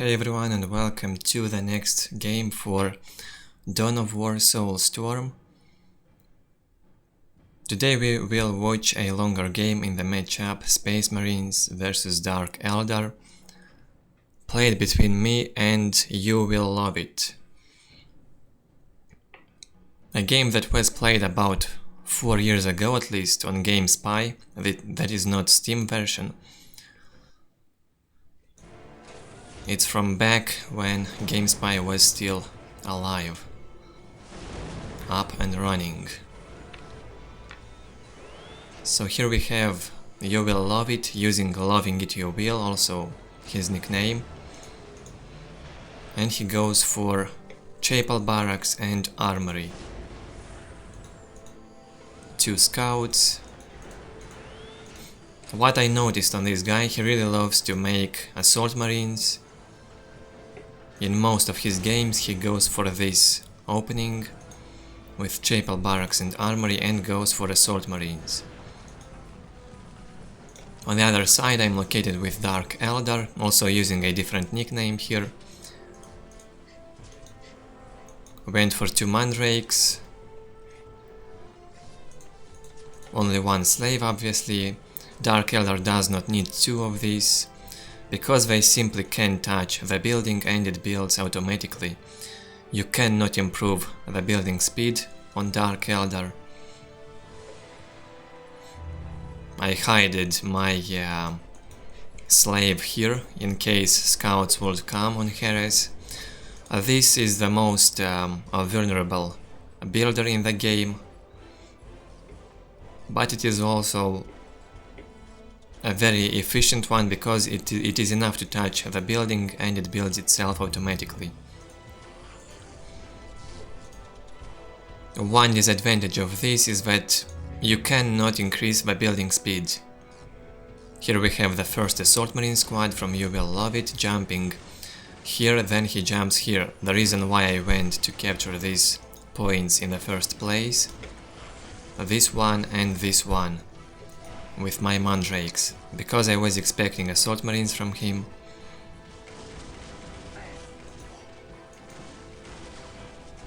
Hey everyone and welcome to the next game for Dawn of War Soulstorm. Today we will watch a longer game in the matchup Space Marines vs Dark Eldar, played between me and You Will Love It. A game that was played about 4 years ago at least on GameSpy, that is not Steam version. It's from back when GameSpy was still alive, up and running. So here we have You Will Love It, using Loving It You Will, also his nickname. And he goes for Chapel Barracks and Armory. 2 scouts. What I noticed on this guy, he really loves to make assault marines. In most of his games he goes for this opening with Chapel Barracks and Armory and goes for Assault Marines. On the other side I'm located with Dark Eldar, also using a different nickname here. Went for 2 mandrakes. Only 1 slave obviously. Dark Eldar does not need 2 of these, because they simply can touch the building and it builds automatically. You cannot improve the building speed on Dark Eldar. I hided my slave here in case scouts would come on Heres. This is the most vulnerable builder in the game, but it is also a very efficient one because it is enough to touch the building and it builds itself automatically. One disadvantage of this is that you cannot increase the building speed. Here we have the first Assault Marine squad from You Will Love It jumping here, then he jumps here. The reason why I went to capture these points in the first place, this one and this one, with my mandrakes, because I was expecting assault marines from him.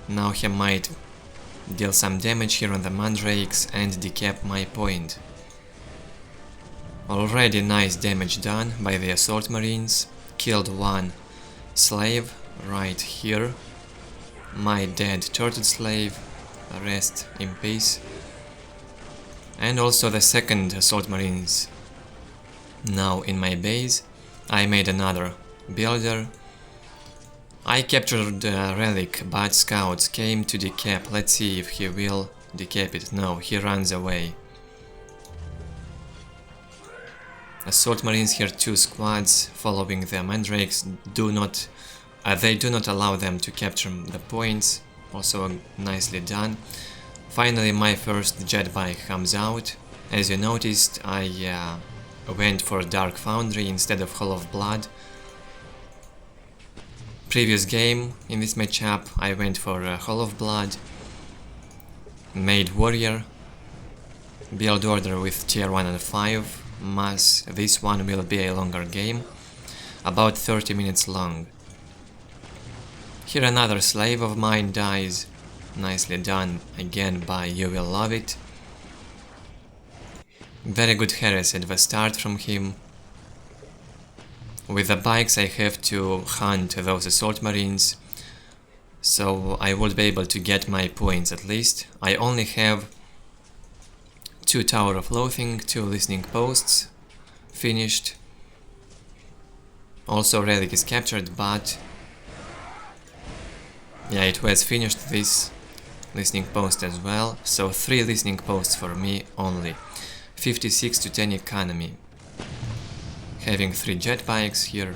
Now he might deal some damage here on the mandrakes and decap my point. Already nice damage done by the assault marines, killed 1 slave right here, my dead turtle slave, rest in peace. And also the second assault marines now in my base. I made another builder. I captured a relic, but scouts came to decap. Let's see if he will decap it. No, he runs away. Assault marines here, 2 squads following the mandrakes. They do not allow them to capture the points. Also nicely done. Finally my first jet bike comes out. As you noticed, I went for Dark Foundry instead of Hall of Blood. Previous game in this matchup I went for Hall of Blood, made Warrior, build order with tier 1 and 5 mass. This one will be a longer game, about 30 minutes long. Here another slave of mine dies. Nicely done again by You Will Love It. Very good Heres at the start from him. With the bikes I have to hunt those assault marines, so I would be able to get my points at least. I only have 2 Tower of Loathing, 2 listening posts finished. Also relic is captured, but yeah, it was finished, this listening post as well, so 3 listening posts for me only. 56 to 10 economy. Having 3 jet bikes here.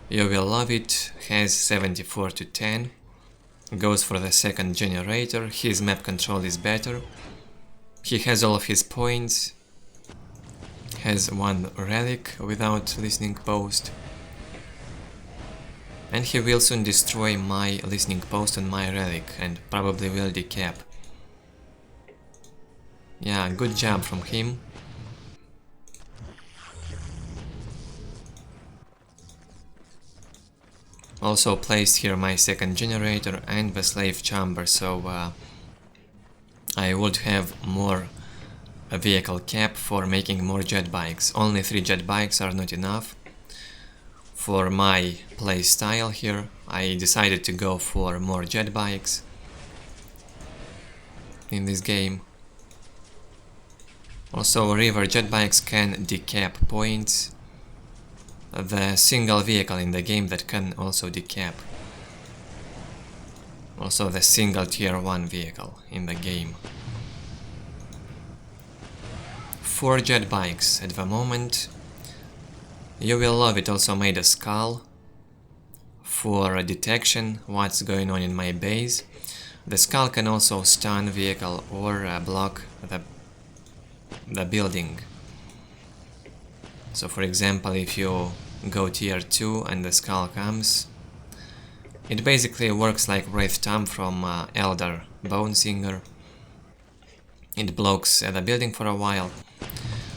You Will Love It has 74 to 10. Goes for the second generator. His map control is better. He has all of his points. Has 1 relic without listening post. And he will soon destroy my listening post and my relic, and probably will decap. Yeah, good job from him. Also placed here my second generator and the slave chamber, so I would have more vehicle cap for making more jet bikes. Only 3 jet bikes are not enough. For my play style here, I decided to go for more jet bikes in this game. Also, river jet bikes can decap points. The single vehicle in the game that can also decap. Also the single tier 1 vehicle in the game. 4 jet bikes at the moment. You will love it also made a skull for detection what's going on in my base. The skull can also stun vehicle or block the building. So for example, if you go tier 2 and the skull comes, it basically works like Wraith Tom from Eldar Bone Singer. It blocks the building for a while.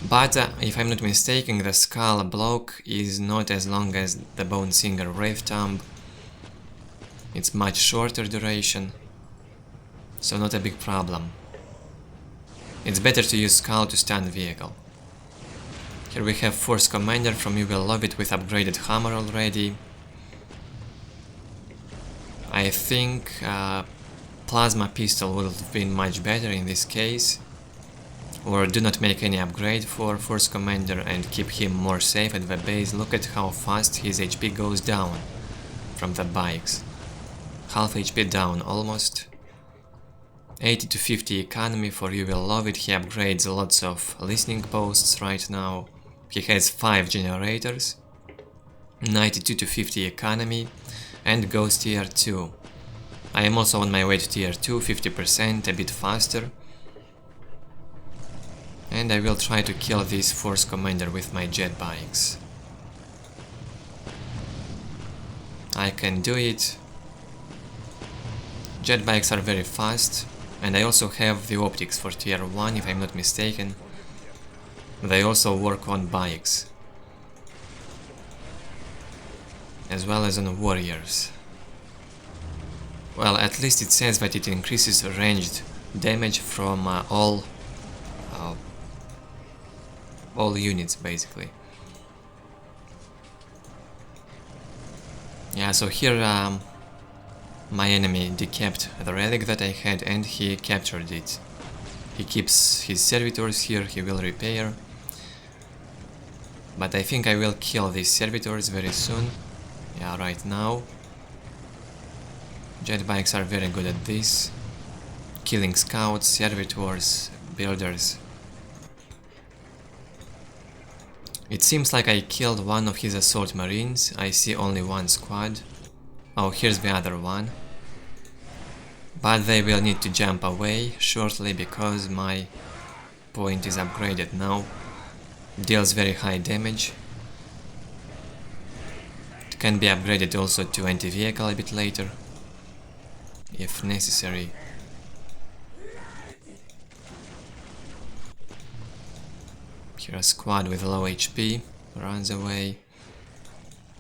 But if I'm not mistaken, the skull block is not as long as the Bone Singer Wraith Tomb. It's much shorter duration, so not a big problem. It's better to use skull to stun vehicle. Here we have Force Commander from You Will Love It with upgraded hammer already. I think Plasma Pistol would have been much better in this case. Or do not make any upgrade for Force Commander and keep him more safe at the base. Look at how fast his HP goes down from the bikes. Half HP down almost. 80 to 50 economy for You Will Love It. He upgrades lots of listening posts right now. He has 5 generators. 92 to 50 economy and goes tier 2. I am also on my way to tier 2, 50%, a bit faster. And I will try to kill this Force Commander with my jet bikes. I can do it. Jet bikes are very fast, and I also have the optics for tier 1 if I'm not mistaken. They also work on bikes, as well as on warriors. Well, at least it says that it increases ranged damage from all units, basically. Yeah, so here my enemy decapped the relic that I had and he captured it. He keeps his servitors here, he will repair. But I think I will kill these servitors very soon. Yeah, right now. Jet bikes are very good at this. Killing scouts, servitors, builders. It seems like I killed one of his assault marines. I see only one squad. Oh, here's the other one. But they will need to jump away shortly because my point is upgraded now. Deals very high damage. It can be upgraded also to anti-vehicle a bit later, if necessary. Here a squad with low HP runs away.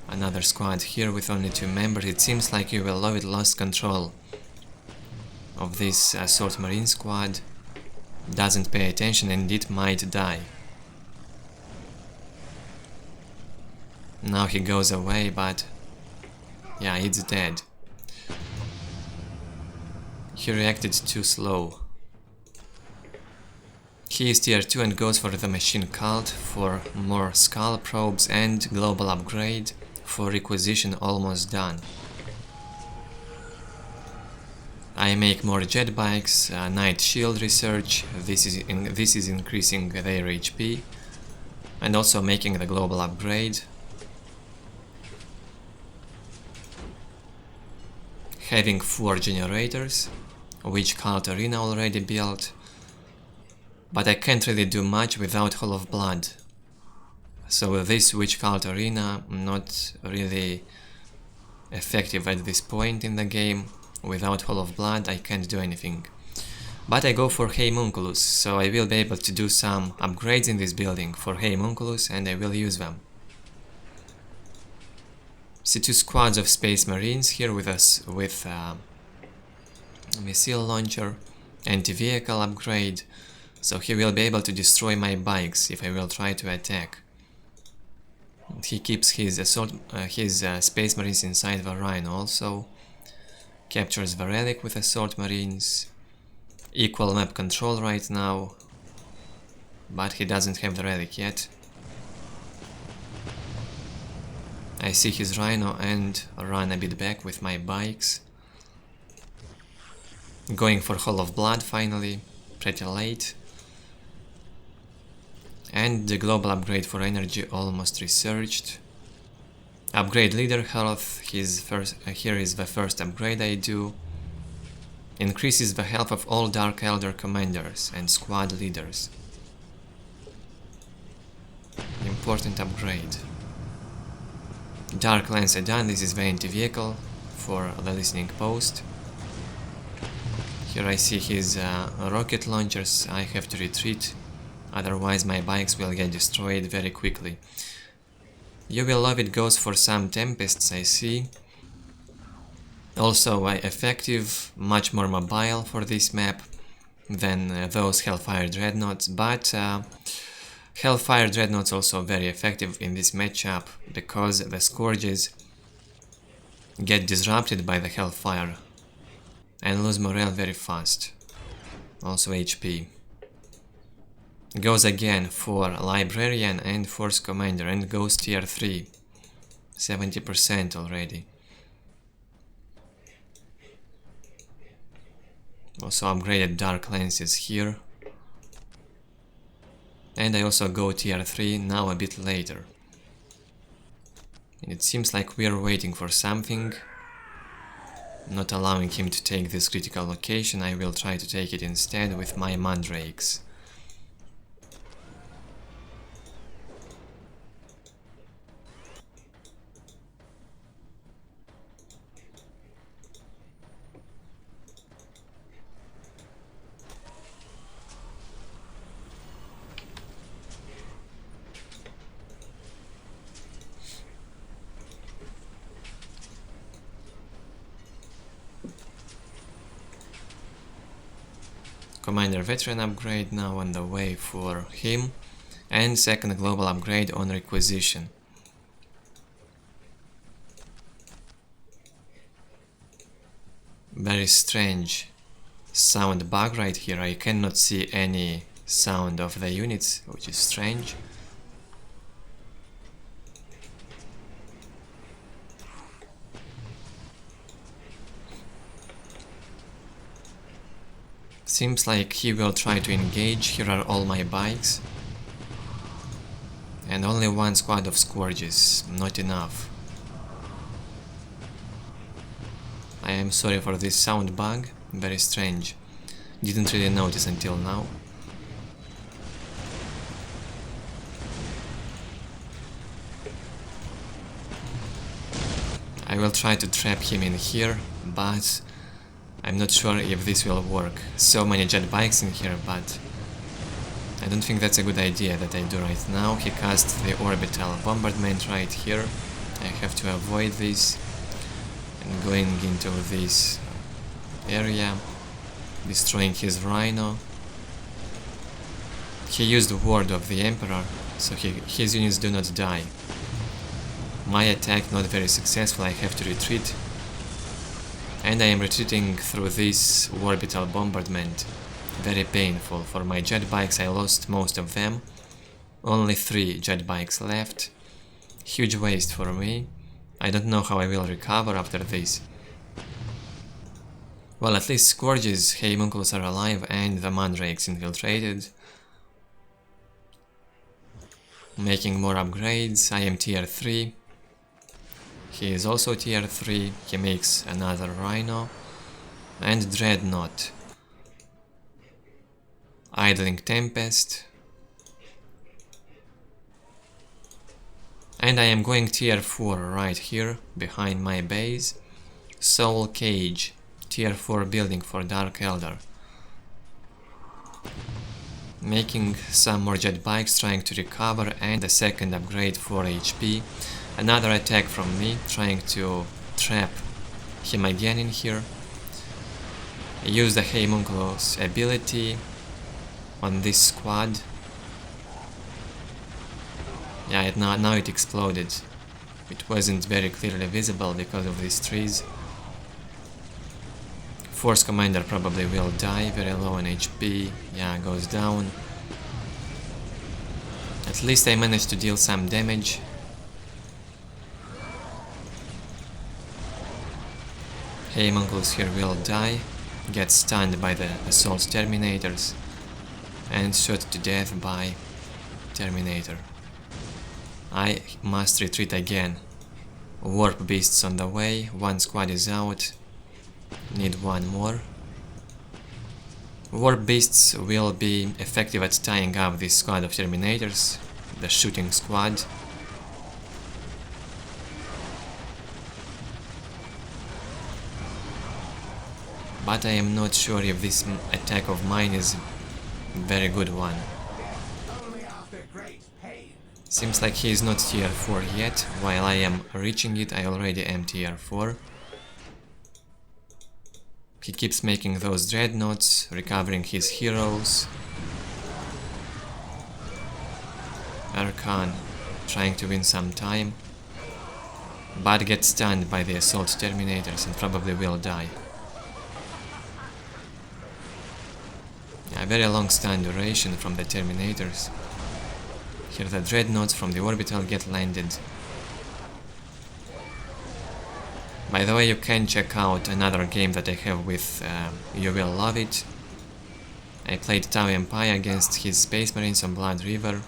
Another squad here with only 2 members. It seems like You Will Love It lost control of this assault marine squad. Doesn't pay attention and it might die. Now he goes away, but yeah, it's dead. He reacted too slow. He is tier 2 and goes for the machine cult for more skull probes and global upgrade for requisition almost done. I make more jet bikes, night shield research, this is increasing their HP and also making the global upgrade. Having 4 generators, Witch Cult Arena already built. But I can't really do much without Hall of Blood. So with this Witch Cult Arena, not really effective at this point in the game. Without Hall of Blood I can't do anything. But I go for Homunculus, so I will be able to do some upgrades in this building for Homunculus and I will use them. See two squads of Space Marines here with us with a missile launcher, anti-vehicle upgrade, so he will be able to destroy my bikes if I will try to attack. He keeps his Space Marines inside the Rhino also. Captures the relic with Assault Marines. Equal map control right now, but he doesn't have the relic yet. I see his Rhino and run a bit back with my bikes. Going for Hall of Blood finally, pretty late. And the global upgrade for energy almost researched. Upgrade leader health, here is the first upgrade I do. Increases the health of all Dark Eldar commanders and squad leaders. Important upgrade. Dark Lancer done, this is the anti-vehicle for the listening post. Here I see his rocket launchers, I have to retreat, otherwise my bikes will get destroyed very quickly. You will love it goes for some Tempests, I see. Also effective, much more mobile for this map than those Hellfire Dreadnoughts, but Hellfire Dreadnoughts also very effective in this matchup because the Scourges get disrupted by the Hellfire and lose morale very fast, also HP. Goes again for Librarian and Force Commander and goes tier 3, 70% already. Also upgraded Dark Lances here. And I also go tier 3 now a bit later. And it seems like we are waiting for something. Not allowing him to take this critical location, I will try to take it instead with my Mandrakes. Commander Veteran upgrade now on the way for him, and second global upgrade on requisition. Very strange sound bug right here, I cannot see any sound of the units, which is strange. Seems like he will try to engage, here are all my bikes. And only one squad of Scourges, not enough. I am sorry for this sound bug, very strange. Didn't really notice until now. I will try to trap him in here, but I'm not sure if this will work. So many jet bikes in here, but I don't think that's a good idea that I do right now. He cast the orbital bombardment right here. I have to avoid this and going into this area, destroying his Rhino. He used the Ward of the Emperor, so his units do not die. My attack not very successful, I have to retreat. And I am retreating through this orbital bombardment. Very painful. For my jet bikes I lost most of them. Only 3 jet bikes left. Huge waste for me. I don't know how I will recover after this. Well, at least Scourges, Homunculus are alive and the Mandrakes infiltrated. Making more upgrades. I am tier 3. He is also tier 3, he makes another Rhino, and Dreadnought. Idling Tempest. And I am going tier 4 right here, behind my base. Soul Cage, tier 4 building for Dark Eldar. Making some more jet bikes, trying to recover, and a second upgrade for HP. Another attack from me, trying to trap him again in here. I use the Homunculus ability on this squad. Yeah, now it exploded. It wasn't very clearly visible because of these trees. Force Commander probably will die, very low on HP. Yeah, goes down. At least I managed to deal some damage. Homunculus here will die, gets stunned by the Assault Terminators, and shot to death by Terminator. I must retreat again. Warp Beasts on the way, one squad is out, need one more. Warp Beasts will be effective at tying up this squad of Terminators, the shooting squad. But I am not sure if this attack of mine is a very good one. Seems like he is not tier 4 yet. While I am reaching it, I already am tier 4. He keeps making those dreadnoughts, recovering his heroes. Archon trying to win some time, but gets stunned by the Assault Terminators and probably will die. A very long stun duration from the Terminators. Here the dreadnoughts from the orbital get landed. By the way, you can check out another game that I have with You Will Love It. I played DoW Empire against his Space Marines on Blood River.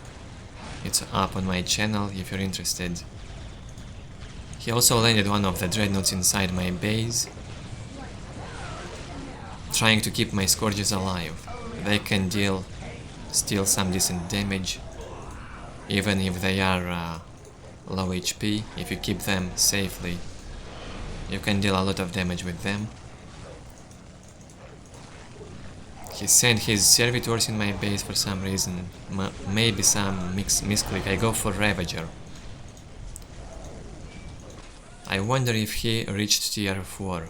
It's up on my channel if you're interested. He also landed one of the dreadnoughts inside my base, trying to keep my Scourges alive. They can deal still some decent damage, even if they are low HP. If you keep them safely, you can deal a lot of damage with them. He sent his servitors in my base for some reason, maybe some misclick. I go for Ravager. I wonder if he reached tier 4.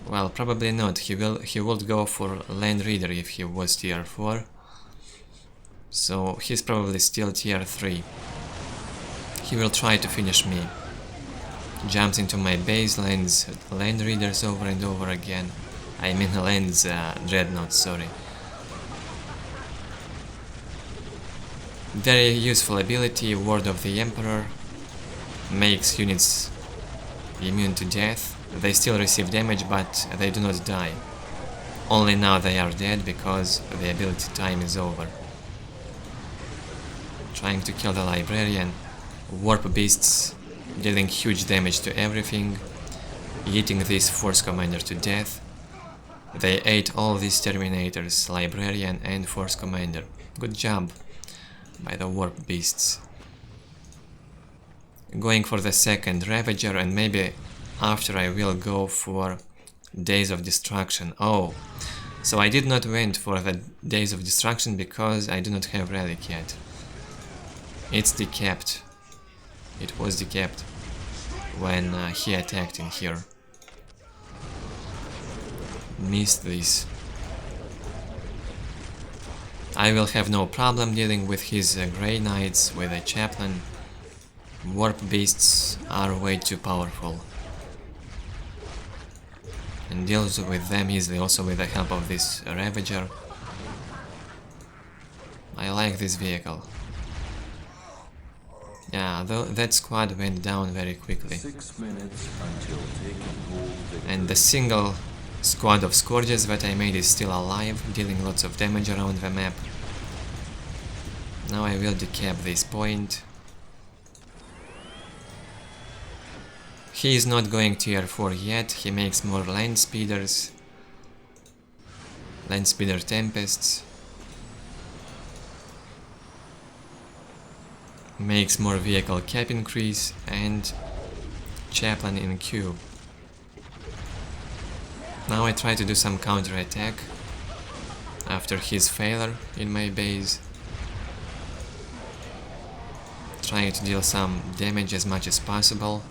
Well, probably not. He would go for Land Reader if he was tier 4. So he's probably still tier 3. He will try to finish me. Jumps into my base, lands Land Readers over and over again. I mean lands Dreadnoughts, sorry. Very useful ability, Word of the Emperor. Makes units immune to death. They still receive damage, but they do not die. Only now they are dead because the ability time is over. Trying to kill the Librarian. Warp Beasts dealing huge damage to everything, eating this Force Commander to death. They ate all these Terminators, Librarian and Force Commander. Good job by the Warp Beasts. Going for the second Ravager, and maybe after I will go for Days of Destruction. Oh, so I did not went for the Days of Destruction because I do not have Relic yet. It's decapped. It was decapped when he attacked in here. Missed this. I will have no problem dealing with his Grey Knights with a Chaplain. Warp Beasts are way too powerful. And deals with them easily, also with the help of this Ravager. I like this vehicle. Yeah, though that squad went down very quickly. 6 minutes until taking hold. And the single squad of Scourges that I made is still alive, dealing lots of damage around the map. Now I will decap this point. He is not going tier 4 yet, he makes more Land Speeders. Land Speeder Tempests. Makes more vehicle cap increase and Chaplain in queue. Now I try to do some counter attack after his failure in my base. trying to deal some damage as much as possible.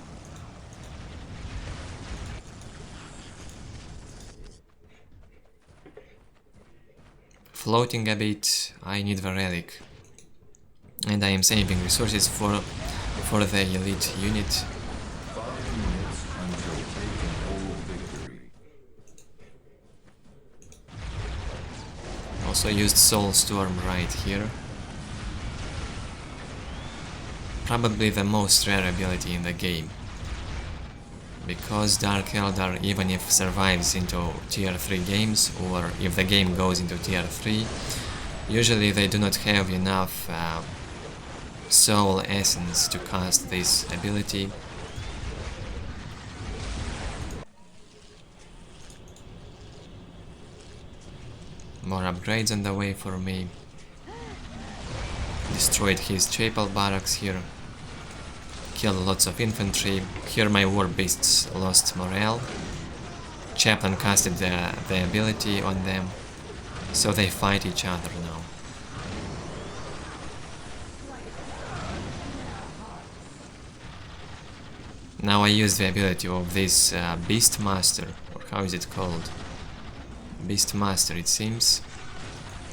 Floating a bit, I need the relic. And I am saving resources for the elite unit. 5 minutes until taking whole victory. Also used Soulstorm right here. Probably the most rare ability in the game. Because Dark Eldar, even if survives into tier 3 games, or if the game goes into tier 3, usually they do not have enough soul essence to cast this ability. More upgrades on the way for me. Destroyed his chapel barracks here. Killed lots of infantry. Here my war beasts lost morale. Chaplain casted the ability on them, so they fight each other now. Now I use the ability of this Beastmaster, or how is it called? Beastmaster it seems.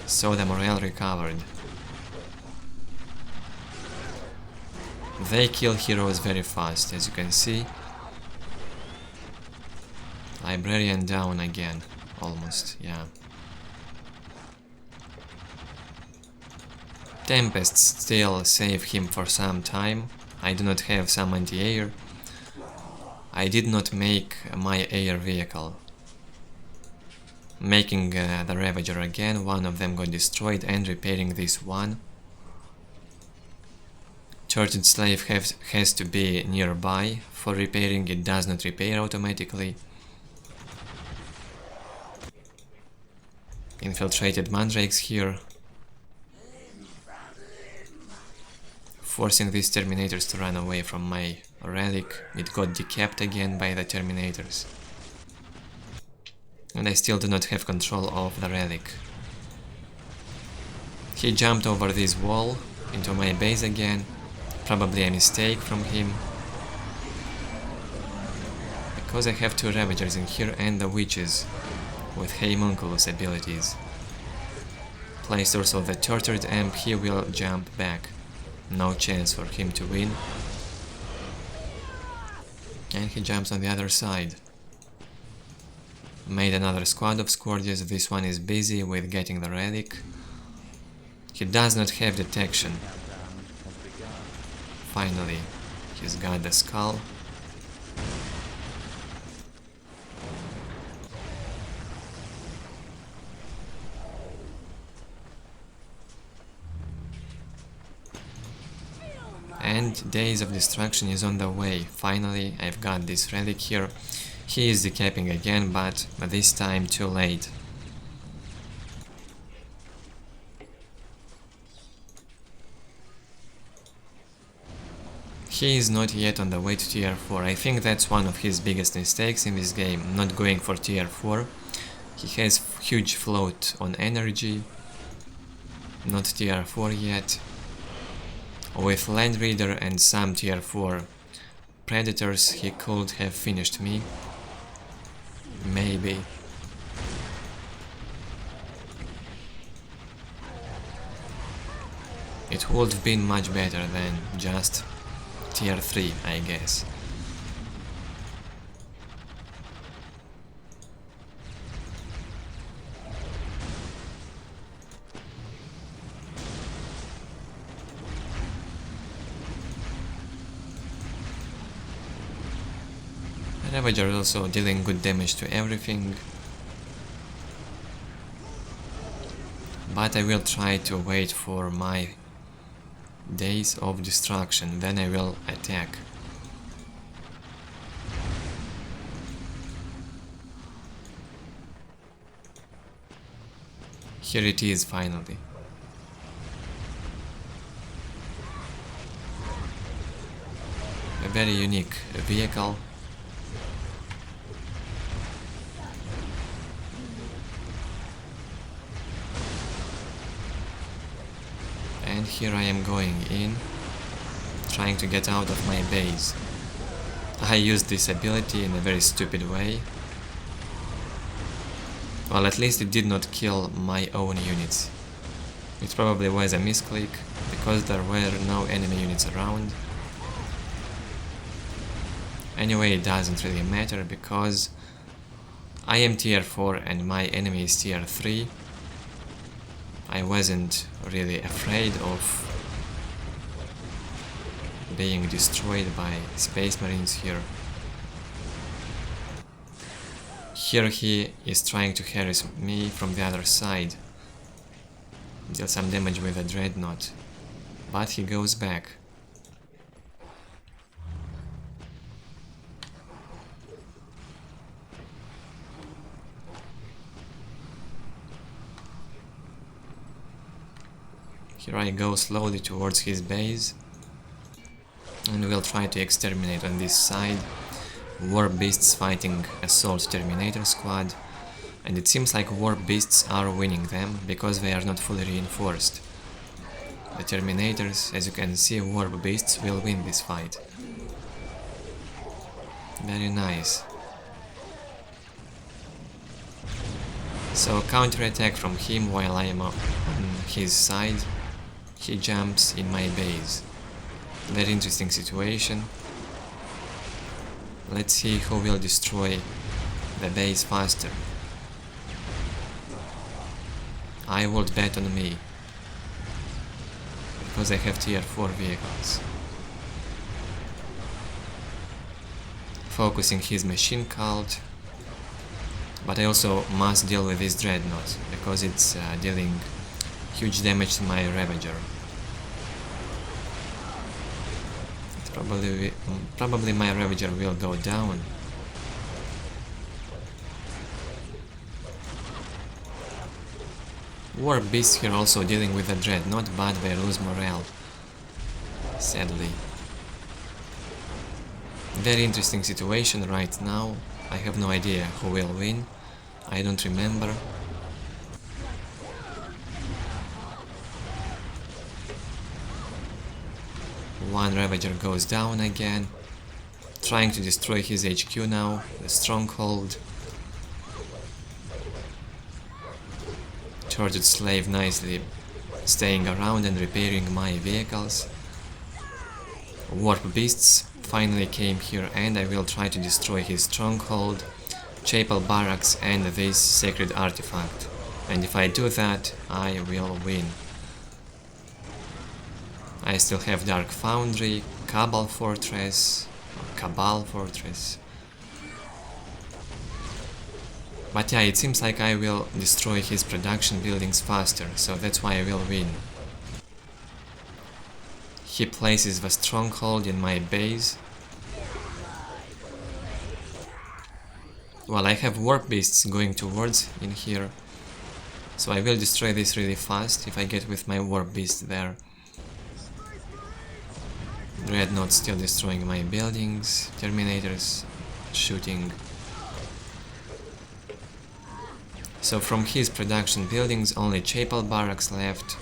So the morale recovered. They kill heroes very fast, as you can see. Librarian down again, almost, yeah. Tempests still save him for some time. I do not have some anti-air. I did not make my air vehicle. Making the Ravager again, one of them got destroyed, and repairing this one. Turreted Slave has to be nearby for repairing, it does not repair automatically. Infiltrated Mandrakes here. Forcing these Terminators to run away from my relic. It got decapped again by the Terminators. And I still do not have control of the relic. He jumped over this wall into my base again. Probably a mistake from him. Because I have 2 Ravagers in here and the Witches with Homunculus abilities. Placed also the Tortured Amp, he will jump back. No chance for him to win. And he jumps on the other side. Made another squad of Scourges, this one is busy with getting the relic. He does not have detection. Finally, he's got the skull. And Days of Destruction is on the way. Finally, I've got this relic here. He is decapping again, but this time too late. He is not yet on the way to tier 4. I think that's one of his biggest mistakes in this game, not going for tier 4. He has huge float on energy. Not tier 4 yet. With Land Reader and some tier 4 Predators he could have finished me. Maybe. It would have been much better than just tier 3, I guess. Ravager is also dealing good damage to everything. But I will try to wait for my Days of Destruction, then I will attack. Here it is finally. A very unique vehicle. And here I am going in. trying to get out of my base. I used this ability in a very stupid way. Well, at least it did not kill my own units. It probably was a misclick, because there were no enemy units around. Anyway, it doesn't really matter, because I am tier 4 and my enemy is tier 3. I wasn't really afraid of being destroyed by Space Marines here. Here he is trying to harass me from the other side, deal some damage with a dreadnought, but he goes back. Here I go slowly towards his base, and we'll try to exterminate on this side. Warp beasts fighting assault terminator squad, and it seems like warp beasts are winning them because they are not fully reinforced. The terminators, as you can see, warp beasts will win this fight. Very nice. So counter-attack from him while I am on his side. He jumps in my base. Very interesting situation. Let's see who will destroy the base faster. I would bet on me, because I have tier 4 vehicles. Focusing his machine cult, but I also must deal with this dreadnought, because it's dealing huge damage to my Ravager. Probably my Ravager will go down. Warp beasts here also dealing with a dreadnought, but they lose morale, sadly. Very interesting situation right now. I have no idea who will win. I don't remember. One Ravager goes down again, trying to destroy his HQ now, the stronghold. Charged Slave nicely staying around and repairing my vehicles. Warp Beasts finally came here, and I will try to destroy his stronghold, Chapel Barracks and this sacred artifact. And if I do that, I will win. I still have Dark Foundry, Cabal Fortress. But yeah, it seems like I will destroy his production buildings faster, so that's why I will win. He places the stronghold in my base. Well, I have Warp Beasts going towards in here, so I will destroy this really fast if I get with my Warp Beast there. Dreadnought still destroying my buildings, Terminators shooting. So from his production buildings only Chapel Barracks left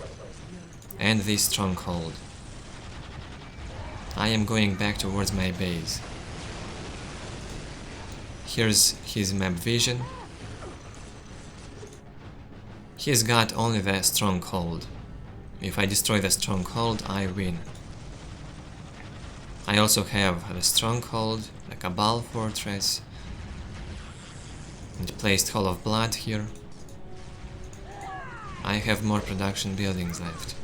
and this stronghold. I am going back towards my base. Here's his map vision. He's got only the stronghold. If I destroy the stronghold, I win. I also have the stronghold, the Cabal Fortress, and placed Hall of Blood here. I have more production buildings left.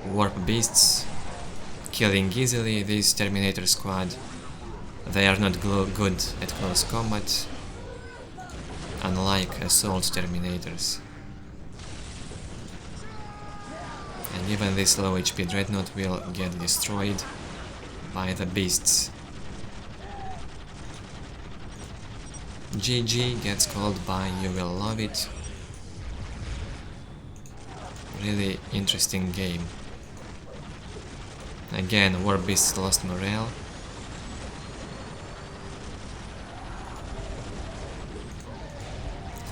Warp Beasts killing easily this Terminator squad. They are not good at close combat, unlike assault Terminators. And even this low HP Dreadnought will get destroyed by the beasts. GG gets called by You Will Love It. Really interesting game. Again, War Beasts lost morale.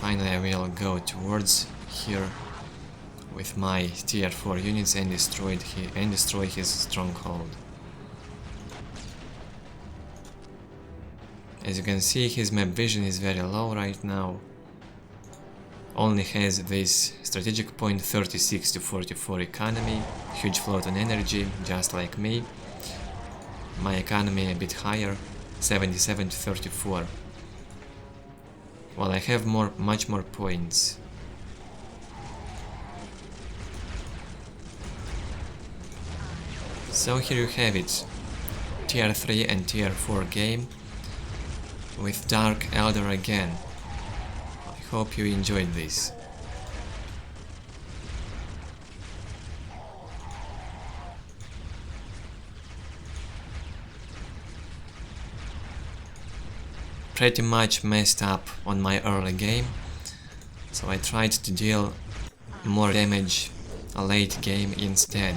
Finally I will go towards here. with my tier 4 units and destroy his stronghold. As you can see, his map vision is very low right now. Only has this strategic point 36 to 44 economy, huge float on energy, just like me. My economy a bit higher, 77 to 34. Well, I have much more points. So here you have it, tier 3 and tier 4 game with Dark Eldar again. I hope you enjoyed this. Pretty much messed up on my early game, so I tried to deal more damage late game instead.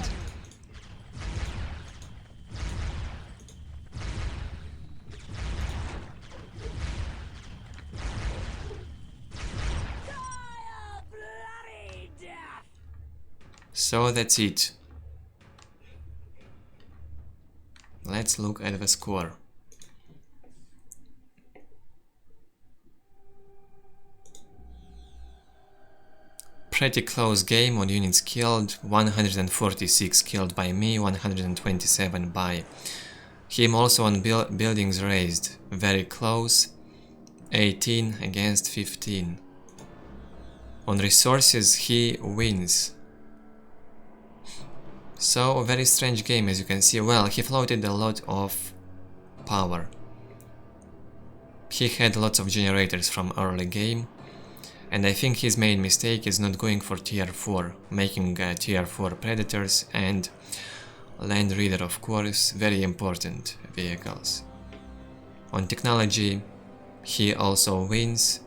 So that's it. Let's look at the score. Pretty close game on units killed, 146 killed by me, 127 by him, also on buildings raised, very close, 18 against 15. On resources he wins. So a very strange game, as you can see. Well, he floated a lot of power. He had lots of generators from early game, and I think his main mistake is not going for tier 4, making tier 4 predators and land reader, of course, very important vehicles. On technology he also wins,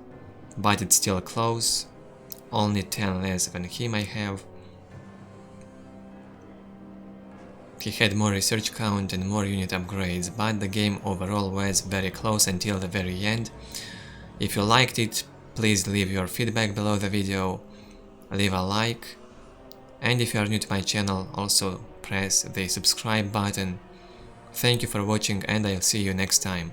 but it's still close, only 10 less than him I have. He had more research count and more unit upgrades, but the game overall was very close until the very end. If you liked it, please leave your feedback below the video, leave a like, and if you are new to my channel, also press the subscribe button. Thank you for watching, and I'll see you next time.